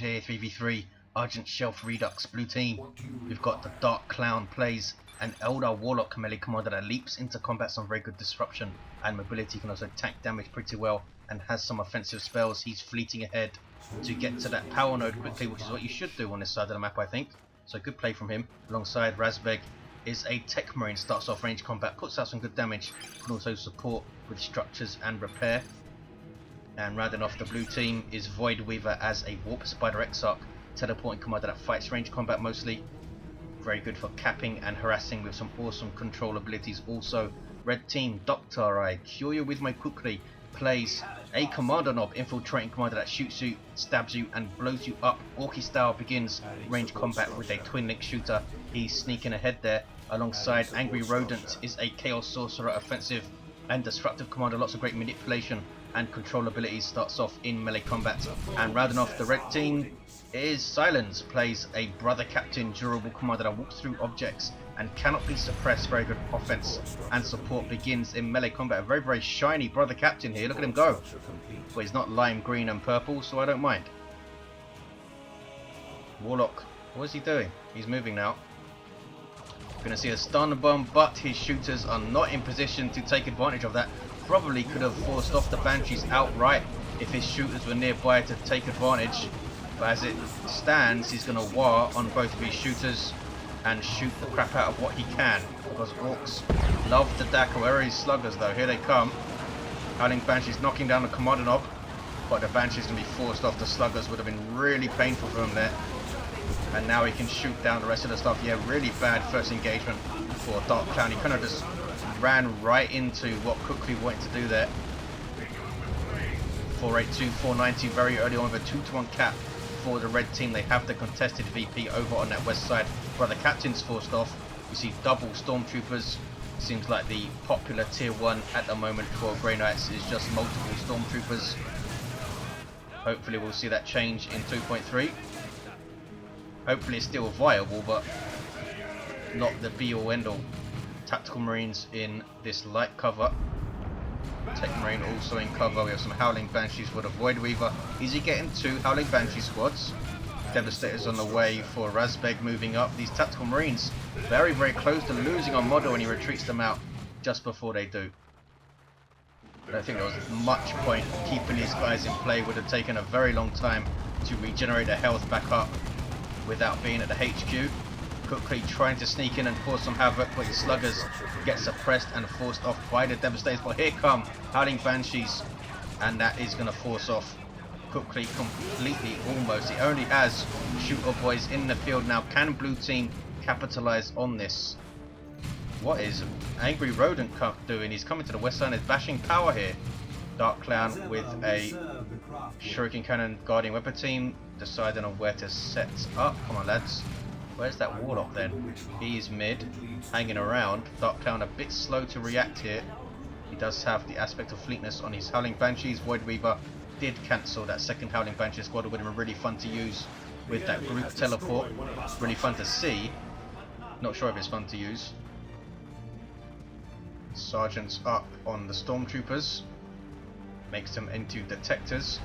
here, 3v3, Argent Shelf Redux, blue team. We've got the Dark Clown plays an Eldar Warlock melee commander that leaps into combat, some very good disruption and mobility, can also tank damage pretty well and has some offensive spells. He's fleeting ahead to get to that power node quickly, which is what you should do on this side of the map, I think. So good play from him. Alongside RAZBEG is a Techmarine, starts off range combat, puts out some good damage, can also support with structures and repair. And rounding off the blue team is Void Weaver as a Warp Spider Exarch, teleporting commander that fights range combat mostly. Very good for capping and harassing with some awesome control abilities also. Red team, Doctor, I cure you with my Kukri, plays a Kommando Nob, infiltrating commander that shoots you, stabs you and blows you up. Orky style, begins range combat with a twin link shooter. He's sneaking ahead there. Alongside AngryRodent is a Chaos Sorcerer, offensive and disruptive commander, lots of great manipulation and control abilities, starts off in melee combat. And rounding off the red team is Silenze, plays a Brother Captain, durable commander that walks through objects and cannot be suppressed. Very good offense and support, begins in melee combat. A very, very shiny Brother Captain here, look at him go. But he's not lime green and purple, so I don't mind. Warlock, what is he doing? He's moving now. Going to see a stun bomb, but his shooters are not in position to take advantage of that. Probably could have forced off the Banshees outright if his shooters were nearby to take advantage. But as it stands, he's going to war on both of his shooters and shoot the crap out of what he can. Because Orks love to dackle. Where are his sluggers though? Here they come. Howling Banshees knocking down the Kommando Nob. But the Banshees going to be forced off the sluggers. Would have been really painful for him there. And now he can shoot down the rest of the stuff. Yeah, really bad first engagement for Dark Clown. He kind of just ran right into what Kukri wanted to do there. 482, 490 very early on with a 2-to-1 cap for the red team. They have the contested VP over on that west side where the captain's forced off. You see double Stormtroopers. Seems like the popular tier 1 at the moment for Grey Knights is just multiple Stormtroopers. Hopefully we'll see that change in 2.3. Hopefully it's still viable, but not the be all end all. Tactical Marines in this light cover. Techmarine also in cover. We have some Howling Banshees for the Void Weaver. Easy getting 2 Howling Banshee squads. Devastators on the way for RAZBEG moving up. These Tactical Marines very, very close to losing on model when he retreats them out just before they do. I don't think there was much point keeping these guys in play. Would have taken a very long time to regenerate their health back up without being at the HQ. Kukri trying to sneak in and cause some havoc, but his sluggers get suppressed and forced off by the Devastators. But here come Howling Banshees, and that is going to force off Kukri completely almost. He only has shooter boys in the field now. Can blue team capitalize on this? What is AngryRodent doing? He's coming to the west side, is bashing power here. Dark Clown with a Shuriken Cannon guarding weapon team, deciding on where to set up. Come on lads. Where's that Warlock then? He's mid, hanging around. Dark Clown a bit slow to react here. He does have the aspect of fleetness on his Howling Banshees. Void Weaver did cancel that second Howling Banshee squad. It would have been really fun to use with that group teleport. Really fun to see. Not sure if it's fun to use. Sergeant's up on the Stormtroopers. Makes them into detectors.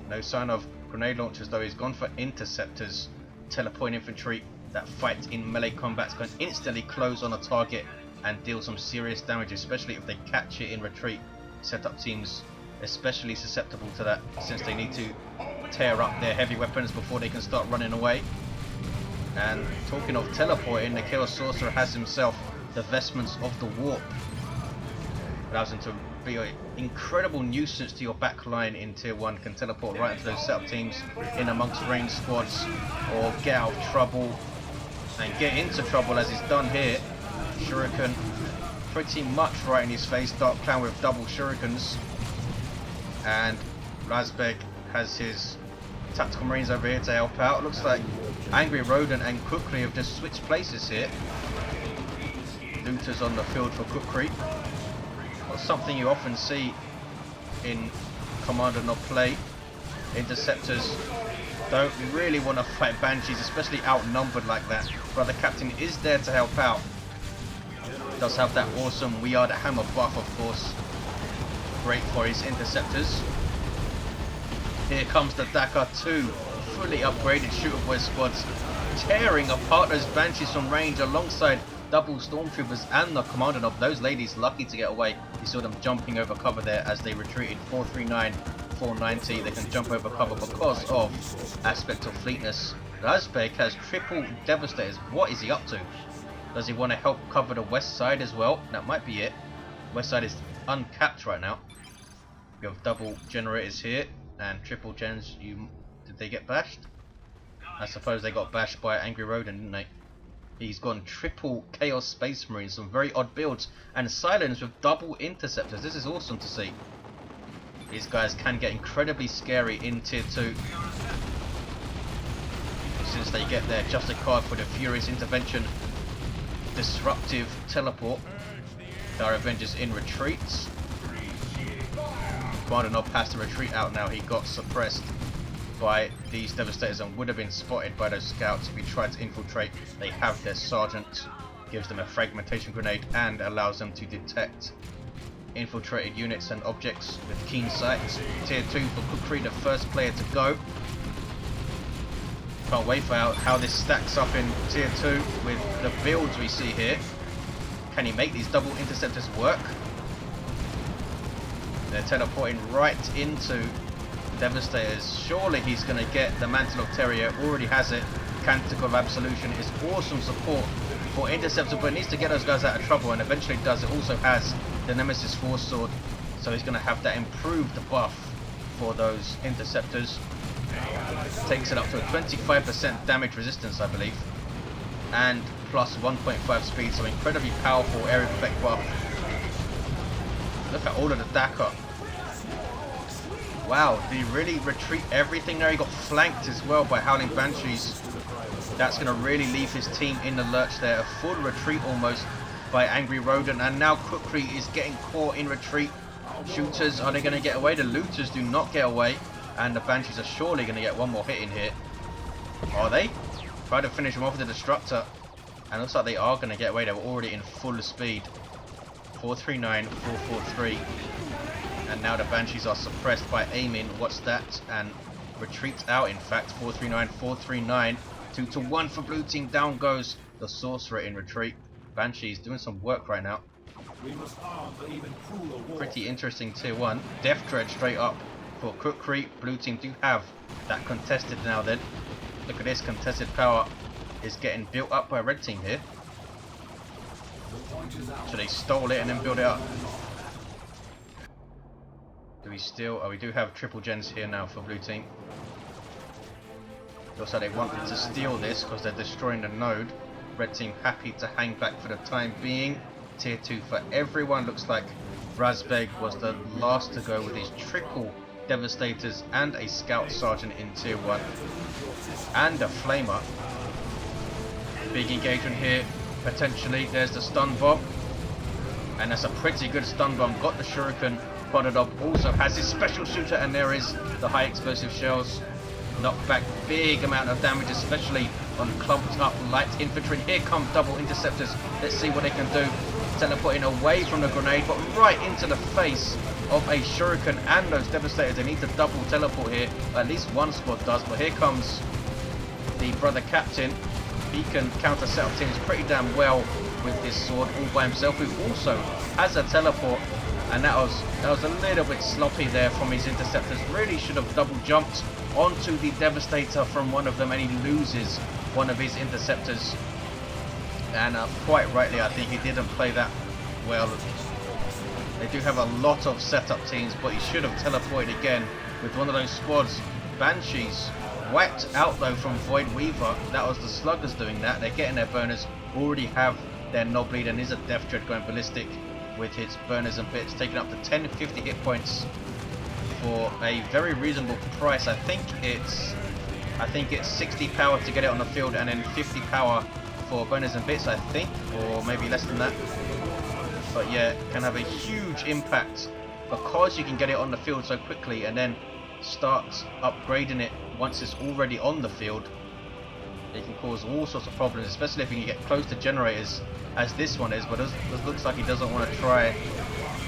No sign of grenade launchers though. He's gone for interceptors. Teleporting infantry that fight in melee combat can instantly close on a target and deal some serious damage, especially if they catch it in retreat. Setup teams especially susceptible to that, since they need to tear up their heavy weapons before they can start running away. And talking of teleporting, the Chaos Sorcerer has himself the Vestments of the Warp. Allows him to be an incredible nuisance to your back line in tier 1, can teleport right into those setup teams in amongst ranged squads, or get out of trouble and get into trouble as he's done here. Shuriken pretty much right in his face. Dark Clown with double Shurikens, and RAZBEG has his Tactical Marines over here to help out. Looks like AngryRodent and Kukri have just switched places here. Looters on the field for Kukri. Not something you often see in Kommando Nob play. Interceptors don't really want to fight Banshees, especially outnumbered like that. Brother Captain is there to help out. Does have that awesome We Are the Hammer buff, of course. Great for his interceptors. Here comes the Dakar 2, fully upgraded shooter boy squads, tearing apart those Banshees from range alongside double Stormtroopers and the Kommando Nob. Those ladies lucky to get away. You saw them jumping over cover there as they retreated. 439, 490. They can jump over cover because of aspect of fleetness. RAZBEG has triple Devastators. What is he up to? Does he want to help cover the west side as well? That might be it. West side is uncapped right now. We have double generators here and triple gens. Did they get bashed? I suppose they got bashed by AngryRodent, didn't they? He's gone triple Chaos Space Marines, some very odd builds, and Silence with double interceptors. This is awesome to see. These guys can get incredibly scary in tier 2. Since they get their Justice card for the Furious Intervention, Disruptive Teleport. Our Avengers in retreats. Kommando Nob has to retreat out now. He got suppressed by these Devastators and would have been spotted by those scouts if he tried to infiltrate. They have their Sergeant, gives them a fragmentation grenade and allows them to detect infiltrated units and objects with keen sight. Tier 2 for Kukri, the first player to go. Can't wait for how this stacks up in tier 2 with the builds we see here. Can he make these double interceptors work? They're teleporting right into Devastators. Surely he's going to get the Mantle of Terrier. Already has it. Canticle of Absolution is awesome support for Interceptor, but it needs to get those guys out of trouble, and eventually does. It also has the Nemesis Force Sword, so he's going to have that improved buff for those Interceptors. Takes it up to a 25% damage resistance, I believe, and plus 1.5 speed, so incredibly powerful area effect buff. Look at all of the Dakar. Wow, did he really retreat everything there? He got flanked as well by Howling Banshees. That's going to really leave his team in the lurch there. A full retreat almost by AngryRodent, and now Kukri is getting caught in retreat. Shooters, are they going to get away? The looters do not get away, and the Banshees are surely going to get one more hit in here. Are they? Try to finish him off with the Destructor, and looks like they are going to get away. They were already in full speed. 439, 443. And now the Banshees are suppressed by aiming. What's that? And retreats out, in fact. 439, 439. 2-1 for blue team. Down goes the Sorcerer in retreat. Banshees doing some work right now. Pretty interesting tier 1. Death Dread straight up for Kukri. Blue team do have that contested now then. Look at this, contested power is getting built up by red team here. So they stole it and then built it up. Do we steal? Oh, we do have triple gens here now for blue team. Looks like they wanted to steal this because they're destroying the node. Red team happy to hang back for the time being. Tier 2 for everyone. Looks like RAZBEG was the last to go with his triple Devastators and a Scout Sergeant in tier 1. And a Flamer. Big engagement here, potentially. There's the stun bomb. And that's a pretty good stun bomb. Got the Shuriken. Kommando Nob also has his special shooter, and there is the high explosive shells. Knock back big amount of damage, especially on clumped up light infantry. Here come double interceptors. Let's see what they can do. Teleporting away from the grenade, but right into the face of a Shuriken and those Devastators. They need to double teleport here. At least one squad does, but here comes the brother captain. He can counter set up teams pretty damn well with this sword all by himself, who also has a teleport. And that was a little bit sloppy there from his interceptors. Really should have double jumped onto the Devastator from one of them, and he loses one of his interceptors. And quite rightly, I think he didn't play that well. They do have a lot of setup teams, but he should have teleported again with one of those squads. Banshees whacked out though from Void Weaver. That was the Sluggers doing that. They're getting their burners. Already have their Nob lead, and is a Death Dread going ballistic with his burners and bits, taking up to 1050 hit points for a very reasonable price. I think it's 60 power to get it on the field, and then 50 power for burners and bits, I think, or maybe less than that. But yeah, can have a huge impact because you can get it on the field so quickly and then start upgrading it once it's already on the field. It can cause all sorts of problems, especially if you can get close to generators, as this one is. But it looks like he doesn't want to try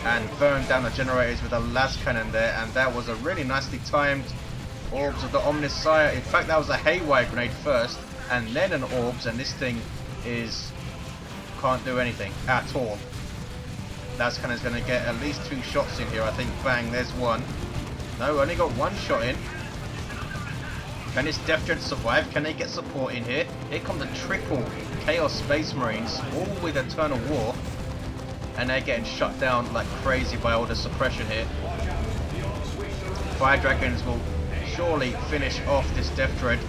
and burn down the generators with a las cannon there, and that was a really nicely timed Orbs of the Omnisire. In fact, that was a Haywire Grenade first, and then an Orbs, and this thing can't do anything at all. That's kind of going to get at least 2 shots in here, I think. Bang, there's one. No, only got 1 shot in. Can this Death Dread survive? Can they get support in here? Here come the triple Chaos Space Marines, all with Eternal War. And they're getting shut down like crazy by all the suppression here. Fire Dragons will surely finish off this Death Dread.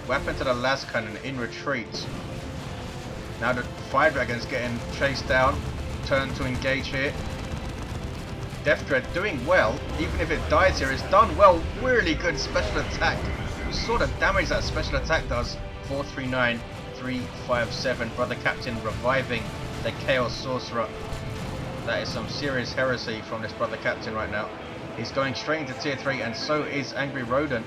What happened to the last cannon in retreat? Now the Fire Dragon's getting chased down. Turn to engage here. Death Dread doing well. Even if it dies here, it's done well. Really good special attack. You saw the damage that special attack does. 439, 357. Brother Captain reviving the Chaos Sorcerer. That is some serious heresy from this Brother Captain right now. He's going straight into tier 3, and so is AngryRodent.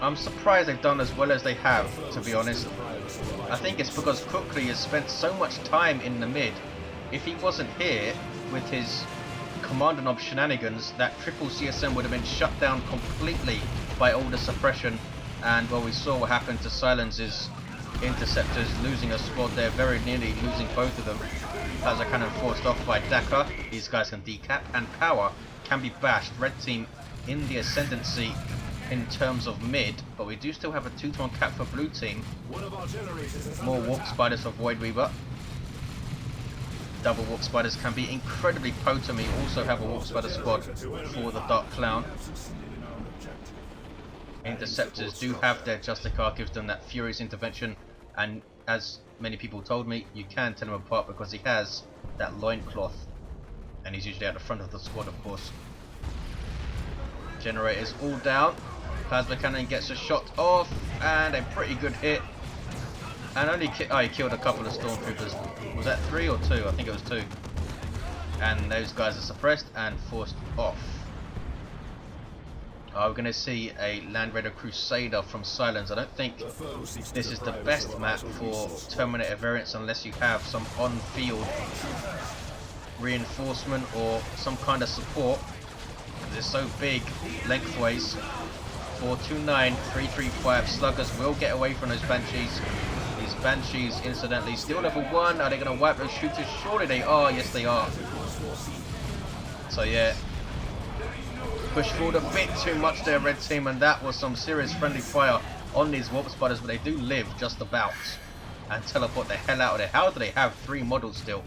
I'm surprised they've done as well as they have, to be honest. I think it's because Kukri has spent so much time in the mid. If he wasn't here with his Kommando Nob shenanigans, that triple CSM would have been shut down completely by all the suppression. And well, we saw what happened to Silenze's interceptors, losing a squad there, very nearly losing both of them. As a cannon forced off by Dakar. These guys can decap, and power can be bashed. Red team in the ascendancy in terms of mid, but we do still have a 2-to-1 cap for blue team. More Warp Spiders for Void Weaver. Double Warp Spiders can be incredibly potent. We also have a Warp Spider squad for the Dark Clown. Interceptors do have their Justicar, gives them that furious intervention, and as many people told me, you can tell him apart because he has that loincloth, and he's usually at the front of the squad, of course. Generators all down. Plasma Cannon gets a shot off, and a pretty good hit. And only he killed a couple of Stormtroopers. Was that 3 or 2? I think it was 2. And those guys are suppressed and forced off. We're going to see a Land Raider Crusader from Silenze. I don't think this is the best map for Terminator variants unless you have some on-field reinforcement or some kind of support. It's so big lengthways. 429, 335. Sluggers will get away from those Banshees. These Banshees, incidentally, still level 1. Are they going to wipe those shooters? Surely they are. Yes, they are. So, yeah. Push forward a bit too much there, red team, and that was some serious friendly fire on these Warp Spiders, but they do live just about and teleport the hell out of there. How do they have 3 models still?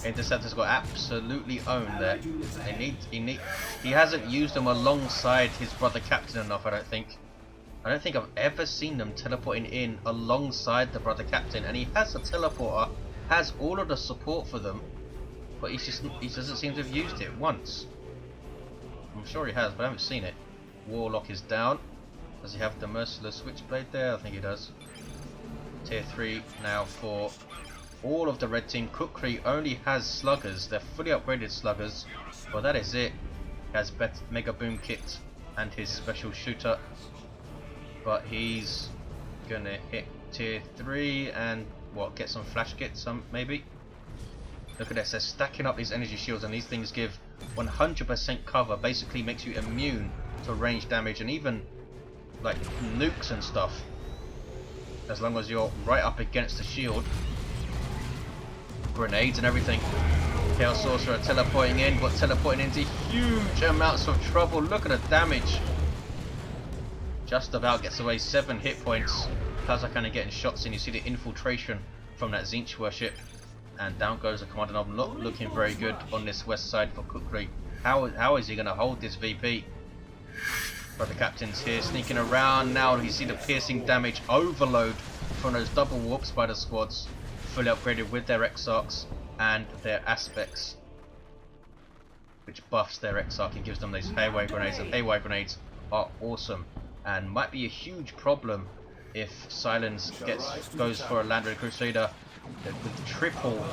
Interceptor's got absolutely owned there. He hasn't used them alongside his Brother Captain enough, I don't think. I don't think I've ever seen them teleporting in alongside the Brother Captain, and he has a teleporter, has all of the support for them, but he doesn't seem to have used it once. I'm sure he has, but I haven't seen it. Warlock is down. Does he have the Merciless Switchblade there? I think he does. Tier 3 now for all of the red team. Kukri only has Sluggers. They're fully upgraded Sluggers. Well, that is it. He has Mega Boom Kit and his Special Shooter. But he's gonna hit Tier 3 and what? Get some Flash Kits, maybe? Look at this, they're stacking up these energy shields, and these things give 100% cover, basically makes you immune to range damage and even like nukes and stuff, as long as you're right up against the shield. Grenades and everything. Chaos Sorcerer teleporting in, but teleporting into huge amounts of trouble. Look at the damage. Just about gets away, 7 hit points. Plasma Cannon getting shots in. You see the infiltration from that Tzeentch worship. And down goes the Kommando Nob, not looking very good on this west side for Kukri. How is he going to hold this VP? Brother Captain's here, sneaking around. Now you see the piercing damage overload from those double Warp Spider squads. Fully upgraded with their Exarchs and their Aspects, which buffs their Exarch and gives them these Haywire Grenades. And Haywire Grenades are awesome and might be a huge problem if Silenze goes for a Land Raider Crusader with triple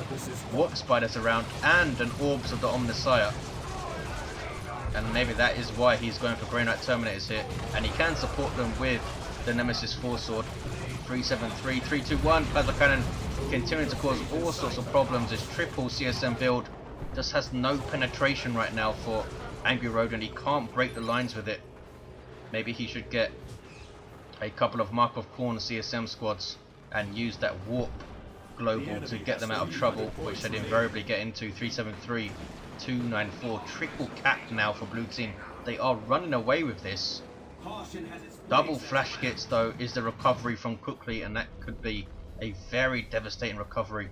Warp Spiders around and an Orbs of the Omnisire. And maybe that is why he's going for Grey Knight Terminators here, and he can support them with the Nemesis 4-sword. 373, 321, Plasma Cannon continuing to cause all sorts of problems. This triple CSM build just has no penetration right now for AngryRodent, he can't break the lines with it. Maybe he should get a couple of Mark of Khorne CSM squads and use that warp global to get them out of trouble, which they'd invariably get into. 373, 294, triple cap now for blue team. They are running away with this. Double flash kits though is the recovery from Kukri, and that could be a very devastating recovery.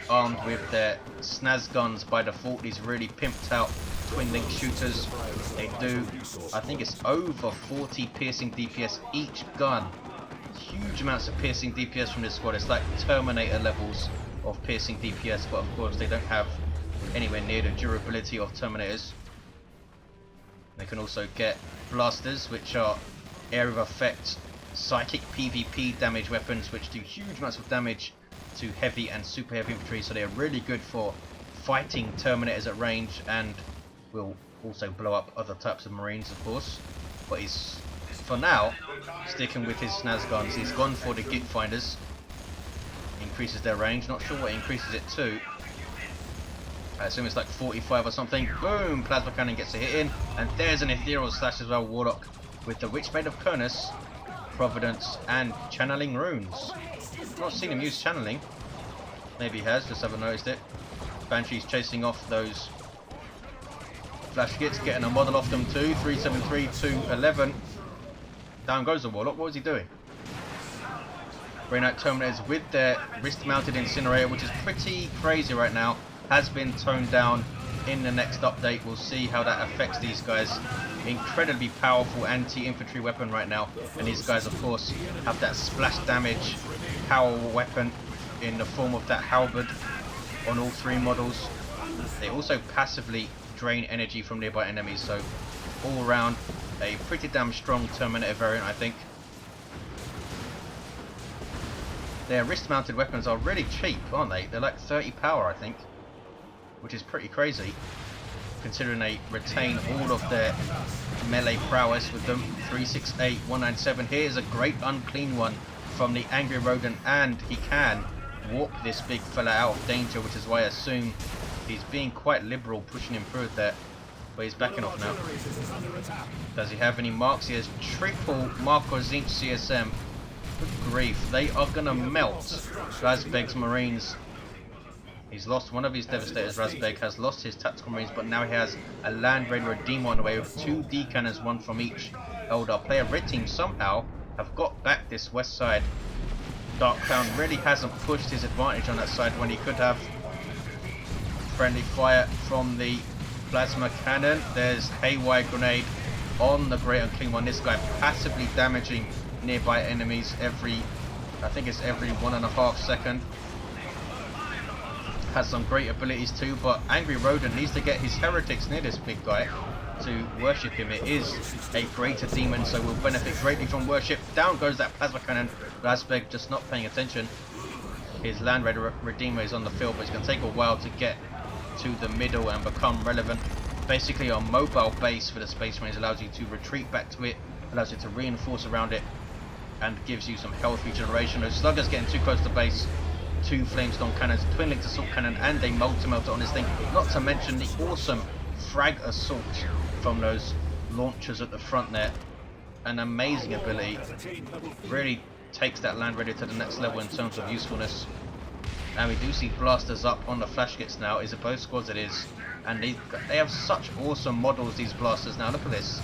Armed with their snaz guns by default, these really pimped out twin link shooters. They do, I think it's over 40 piercing DPS each gun. Huge amounts of piercing DPS from this squad. It's like Terminator levels of piercing DPS, but of course they don't have anywhere near the durability of Terminators. They can also get blasters, which are area of effect psychic PvP damage weapons, which do huge amounts of damage to heavy and super heavy infantry, so they are really good for fighting Terminators at range, and will also blow up other types of Marines, of course. But he's, for now, sticking with his snaz guns. He's gone for the Git Finders. Increases their range. Not sure what increases it to. I assume it's like 45 or something. Boom! Plasma Cannon gets a hit in. And there's an Ethereal Slash as well, Warlock. With the Witchblade of Kurnus, Providence, and Channeling Runes. Not seen him use Channeling. Maybe he has, just haven't noticed it. Banshee's chasing off those flash kits, getting a model off them too. 373 to 11. Down goes the Warlock. What was he doing? Brainite Terminators with their wrist-mounted incinerator, which is pretty crazy right now, has been toned down. In the next update, we'll see how that affects these guys. Incredibly powerful anti-infantry weapon right now, and these guys, of course, have that splash damage power weapon in the form of that halberd on all three models. They also passively drain energy from nearby enemies, so all around a pretty damn strong Terminator variant, I think. Their wrist-mounted weapons are really cheap, aren't they? They're like 30 power, I think, which is pretty crazy, considering they retain all of their melee prowess with them. 368, 197. Here's a great unclean one from the AngryRodent, and he can warp this big fella out of danger, which is why I assume he's being quite liberal pushing him through there. But he's backing off now. Does he have any marks? He has triple Marco Tzeentch CSM. Good grief, they are gonna melt RAZBEG's Marines. He's lost one of his Devastators. RAZBEG has lost his Tactical Marines, but now he has a Land Raider Redeemer on the way with 2 D-Cannons, one from each Eldar. Player red team somehow have got back this west side. Dark Clown really hasn't pushed his advantage on that side when he could have. Friendly fire from the Plasma Cannon. There's Haywire Grenade on the Great Unclean One. This guy passively damaging nearby enemies every, I think it's every 1.5 seconds. Has some great abilities too, but AngryRodent needs to get his heretics near this big guy to worship him. It is a greater demon, so will benefit greatly from worship. Down goes that Plasma Cannon. RAZBEG just not paying attention. His Land Raider Redeemer is on the field, but it's going to take a while to get to the middle and become relevant. Basically a mobile base for the Space Marines, allows you to retreat back to it, allows you to reinforce around it, and gives you some health regeneration. Those sluggers getting too close to base. 2 Flamestone Cannons, Twin Linked Assault Cannon, and a Multi-Melter on this thing. Not to mention the awesome Frag Assault from those launchers at the front there. An amazing ability. Really takes that Land Raider to the next level in terms of usefulness. And we do see blasters up on the flash kits now. Is it both squads? It is. And they have such awesome models, these blasters. Now look at this.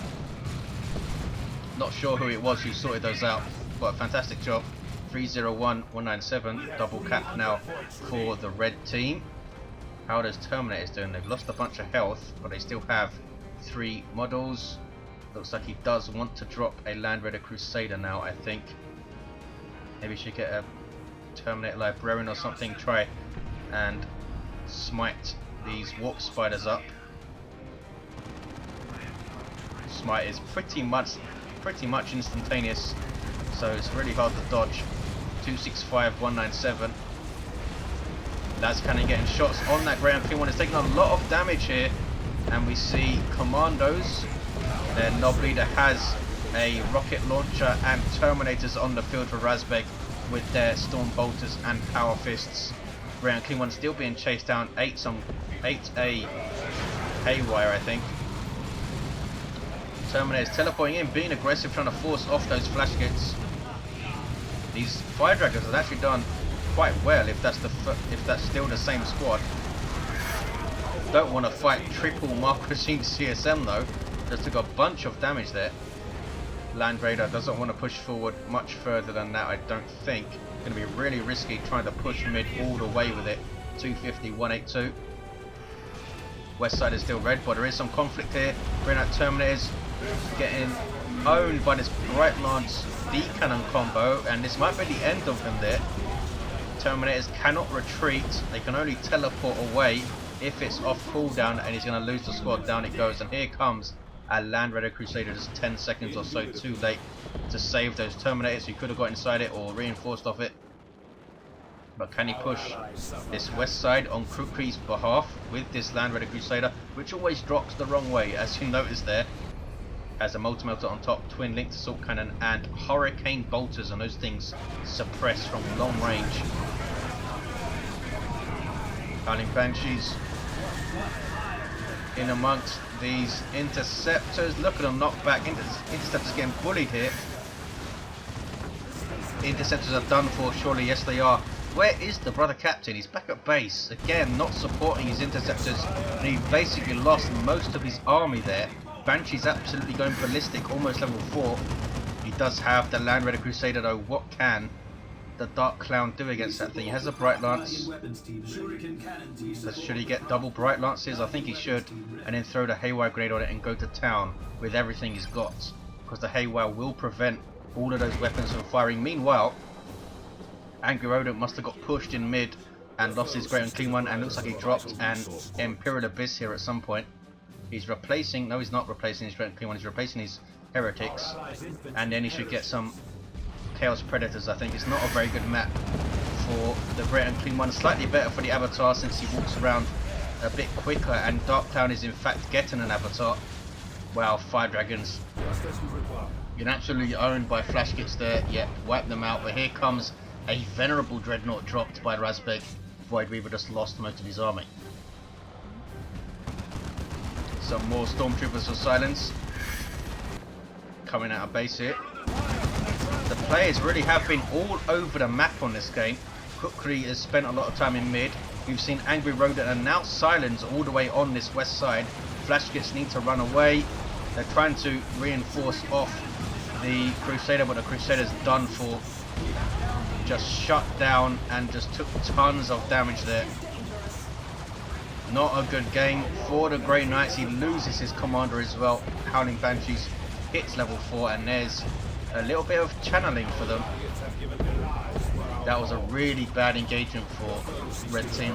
Not sure who it was who sorted those out, but a fantastic job. 301, 197, double cap now for the red team. How are those Terminators doing? They've lost a bunch of health, but they still have 3 models. Looks like he does want to drop a Land Raider Crusader now, I think. Maybe we should get a Terminator Librarian or something, try and smite these Warp Spiders up. Smite is pretty much instantaneous, so it's really hard to dodge. 265, 197. That's kind of getting shots on that Great Unclean One. It's taking a lot of damage here, and we see Commandos. Their Nob leader has a rocket launcher and Terminators on the field for RAZBEG with their Storm Bolters and Power Fists. Great Unclean One still being chased down. 8A haywire, I think. Terminators teleporting in, being aggressive, trying to force off those flash kits. These fire dragons have actually done quite well if that's still the same squad. Don't want to fight triple Mark Machine CSM though. Just took a bunch of damage there. Land Raider doesn't want to push forward much further than that, I don't think. Going to be really risky trying to push mid all the way with it. 250, 182. West side is still red, but there is some conflict here. Bring out Terminators, getting owned by this Bright Lance D-Cannon combo, and this might be the end of them there. Terminators cannot retreat, they can only teleport away if it's off cooldown, and he's going to lose the squad. Down it goes, and here comes a Land Raider Crusader just 10 seconds or so too late to save those Terminators. He could have got inside it or reinforced off it. But can he push this west side on Kukri's behalf with this Land Raider Crusader, which always drops the wrong way, as you notice there. Has a Multi-Melter on top, Twin Linked Assault Cannon, and Hurricane Bolters, and those things suppress from long range. Howling Banshees in amongst these Interceptors. Look at them knocked back. Interceptors getting bullied here. Interceptors are done for, surely. Yes, they are. Where is the brother captain? He's back at base. Again, not supporting his Interceptors. And he basically lost most of his army there. Banshee's absolutely going ballistic, almost level 4. He does have the Land Raider Crusader though. What can the Dark Clown do against that thing? He has a Bright Lance. So should he get double Bright Lances? I think he should. And then throw the Haywire Grenade on it and go to town with everything he's got. Because the Haywire will prevent all of those weapons from firing. Meanwhile, AngryRodent must have got pushed in mid and lost his Great Unclean One, and looks like he dropped an Imperial Abyss here at some point. He's replacing, no he's not replacing his Great Unclean One, he's replacing his Heretics. And then he should get some Chaos Predators. I think it's not a very good map for the Great Unclean One. Slightly better for the Avatar since he walks around a bit quicker, and Dark Clown is in fact getting an Avatar. Wow, Fire Dragons. You're absolutely owned by Flash Kits there. Yep, wipe them out. But here comes a Venerable Dreadnought dropped by RAZBEG. Void Weaver just lost most of his army. Some more Stormtroopers for Silence. Coming out of base here. The players really have been all over the map on this game. Kukri has spent a lot of time in mid. We've seen AngryRodent and now Silence all the way on this west side. Flash Kits need to run away. They're trying to reinforce off the Crusader, but the Crusader's done for. Just shut down and just took tons of damage there. Not a good game for the Grey Knights. He loses his commander as well. Howling Banshees hits level 4, and there's a little bit of channeling for them. That was a really bad engagement for Red Team.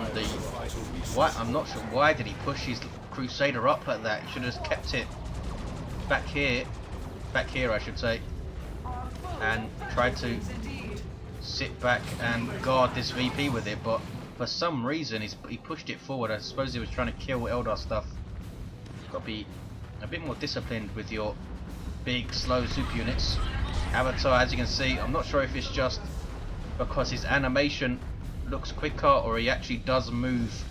I'm not sure why did he push his Crusader up like that. He should have just kept it back here I should say, and tried to sit back and guard this VP with it, but for some reason he pushed it forward. I suppose he was trying to kill Eldar stuff. Got to be a bit more disciplined with your big slow super units. Avatar, as you can see, I'm not sure if it's just because his animation looks quicker or he actually does move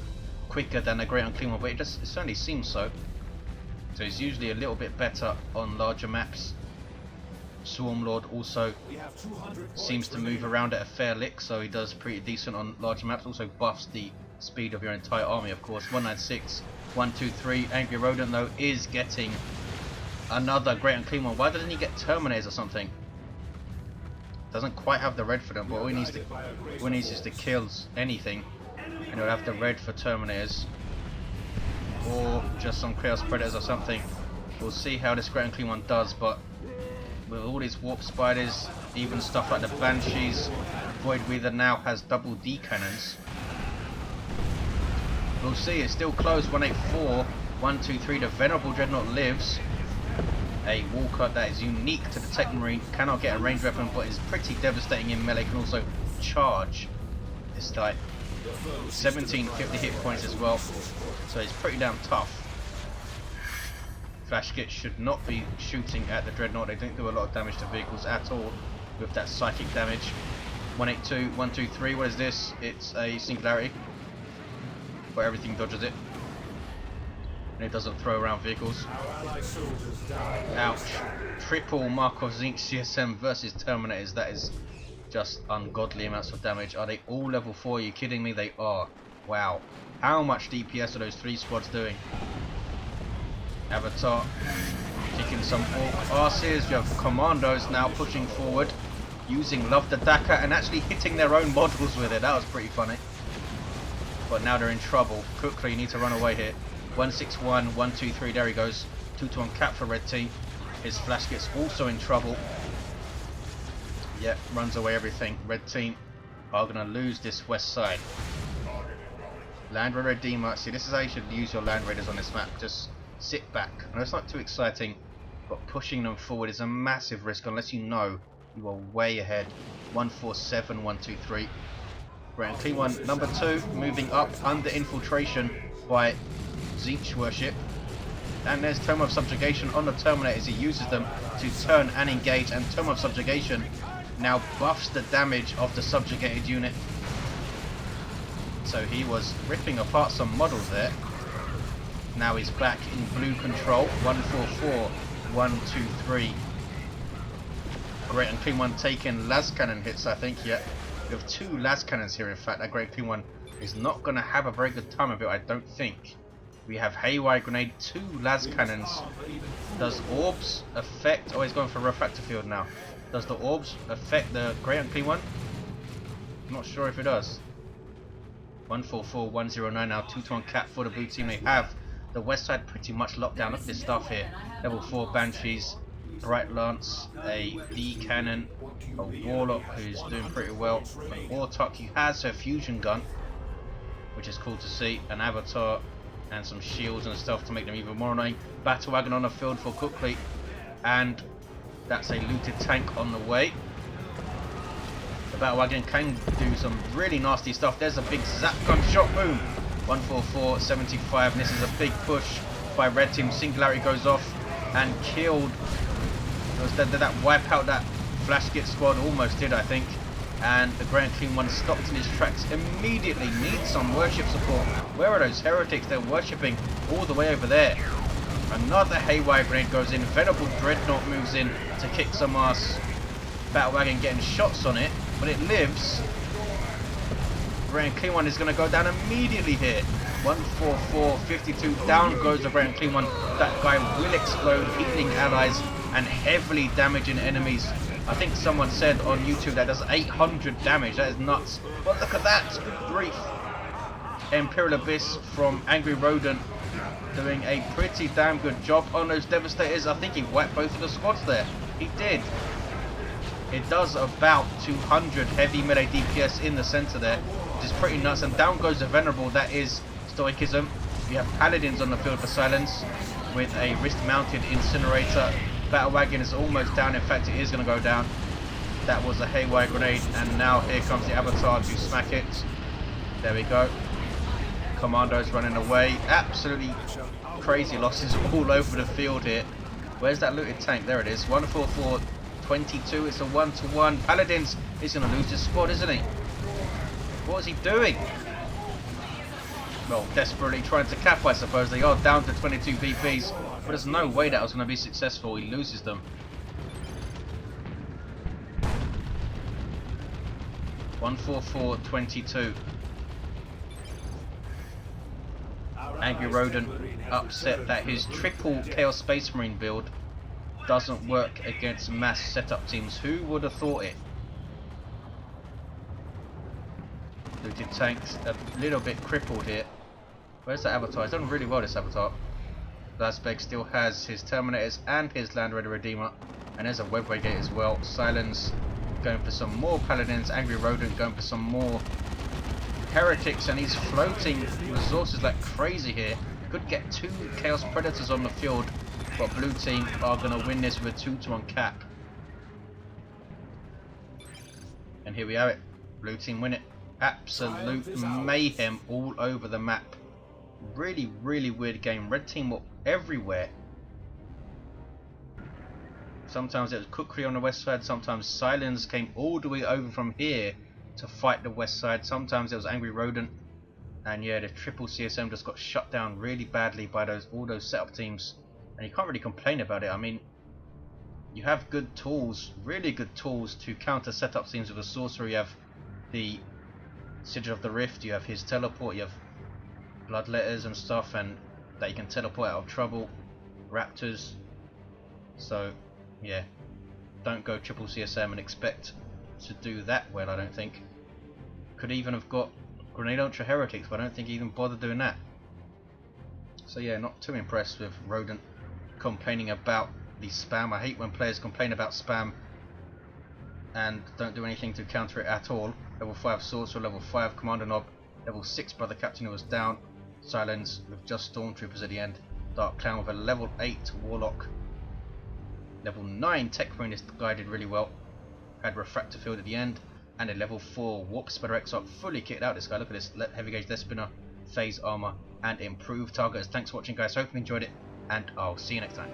quicker than a Great Unclean One, but it certainly seems so. So he's usually a little bit better on larger maps. Swarmlord also seems to move around at a fair lick, so he does pretty decent on larger maps. Also buffs the speed of your entire army, of course. 196, 123. AngryRodent though is getting another Great Unclean One. Why doesn't he get Terminators or something? Doesn't quite have the red for them, but all he needs is to kill anything, and he'll have the red for Terminators. Or just some Chaos Predators or something. We'll see how this Great Unclean One does, but with all these Warp Spiders, even stuff like the Banshees, Void Weaver now has double D cannons. We'll see, it's still close, 184, 123, the Venerable Dreadnought lives. A Walker that is unique to the Techmarine, cannot get a ranged weapon, but is pretty devastating in melee, can also charge this type. 1750 hit points as well, so it's pretty damn tough. Flash Kits should not be shooting at the Dreadnought. They don't do a lot of damage to vehicles at all with that psychic damage. 182, 123, what is this? It's a Singularity, but everything dodges it. and it doesn't throw around vehicles. Ouch. Triple Markov Tzeentch CSM versus Terminators. That is just ungodly amounts of damage. Are they all level 4? Are you kidding me? They are. Wow. How much DPS are those 3 squads doing? Avatar kicking some orc asses. You have commandos now pushing forward, using Love the Daka and actually hitting their own models with it. That was pretty funny. But now they're in trouble. Kukri need to run away here. 161, 123, there he goes. 2-to-1 cap for red team. His flash gets also in trouble. Yep, runs away everything. Red team are going to lose this west side. Land Raider Redeemer. See, this is how you should use your Land Raiders on this map. Just sit back. I know it's not too exciting, but pushing them forward is a massive risk unless you know you are way ahead. 147, 123. Right, and clean one. Number 2, moving up under infiltration by Tzeentch worship. And there's Tome of Subjugation on the Terminators. He uses them to turn and engage, and Tome of Subjugation now buffs the damage of the subjugated unit. So he was ripping apart some models there. Now he's back in blue control. 144, 123. Great and clean one taking las cannon hits, I think. Yeah, we have 2 las cannons here. In fact, that great clean one is not going to have a very good time of it, I don't think. We have Haywire Grenade, 2 las cannons. Does orbs affect... Oh, he's going for refractor field now. Does the orbs affect the great and clean one? I'm not sure if it does. 144, 109 now. 2-to-1 cap for the blue team. They have the west side pretty much locked down. Look at this stuff here. Level 4 Banshees, Bright Lance, a D cannon, a Warlock who's doing pretty well. A Warlock who has her fusion gun, which is cool to see. An Avatar and some shields and stuff to make them even more annoying. Battle wagon on the field for Kukri, and that's a looted tank on the way. The battle wagon can do some really nasty stuff. There's a big zap gun shot, boom. 144, 75, and this is a big push by red team. Singularity goes off and killed. Did that wipe out that flash git squad? Almost did, I think. And the Grand Clean one stopped in his tracks immediately. Needs some worship support. Where are those heretics? They're worshipping all the way over there. Another Haywire Grenade goes in. Venerable Dreadnought moves in to kick some ass. Battle wagon getting shots on it, but it lives. Grand Clean one is going to go down immediately here. 144, 52. Down goes the Grand Clean one. That guy will explode, healing allies and heavily damaging enemies. I think someone said on YouTube that does 800 damage. That is nuts. But look at that. Good grief. Imperial Abyss from AngryRodent doing a pretty damn good job on those Devastators. I think he wiped both of the squads there. He did. It does about 200 heavy melee DPS in the center there, which is pretty nuts. And down goes the Venerable. That is Stoicism. We have Paladins on the field for Silence with a wrist-mounted Incinerator. Battle wagon is almost down. In fact, it is going to go down. That was a Haywire Grenade, and now here comes the Avatar to smack it. There we go. Commandos running away. Absolutely crazy losses all over the field here. Where's that looted tank? There it is. 144, 22. It's a 1-to-1. Paladins is going to lose his squad, isn't he? What is he doing? Well, desperately trying to cap, I suppose. They are down to 22 VPs. But there's no way that was going to be successful. He loses them. 144, 22. AngryRodent upset that his triple Chaos Space Marine build doesn't work against mass setup teams. Who would have thought it? Looted tanks a little bit crippled here. Where's that Avatar? He's done really well, this Avatar. РАЗБЕГ still has his Terminators and his Land Raider Redeemer, and there's a Webway Gate as well. Silenze going for some more Paladins, AngryRodent going for some more Heretics, and he's floating resources like crazy here. Could get 2 Chaos Predators on the field, but blue team are going to win this with a 2-to-1 cap. And here we have it. Blue team win it. Absolute mayhem all over the map. Really, really weird game. Red team were everywhere. Sometimes it was Kukri on the west side, sometimes Silenze came all the way over from here to fight the west side. Sometimes it was AngryRodent, And yeah, the triple CSM just got shut down really badly by all those setup teams, and you can't really complain about it. I mean, you have good tools, really good tools to counter setup teams with a sorcerer. You have the Sigil of the Rift, you have his teleport, you have bloodletters and stuff, and that you can teleport out of trouble, raptors. So yeah, don't go triple CSM and expect to do that well. I don't think. Could even have got grenade launcher heretics, but I don't think he even bothered doing that. So yeah, not too impressed with Rodent complaining about the spam. I hate when players complain about spam and don't do anything to counter it at all. Level 5 Sorcerer, level 5 Kommando Nob, level 6 Brother Captain who was down, Silenze with just Stormtroopers at the end, Dark Clown with a level 8 Warlock, level 9 Techmarine is guided really well, had Refractor Field at the end, and a level 4 Warp Spreader Exarch fully kitted out. This guy, look at this, heavy gauge death spinner, phase armor, and improved targets. Thanks for watching guys, hope you enjoyed it, and I'll see you next time.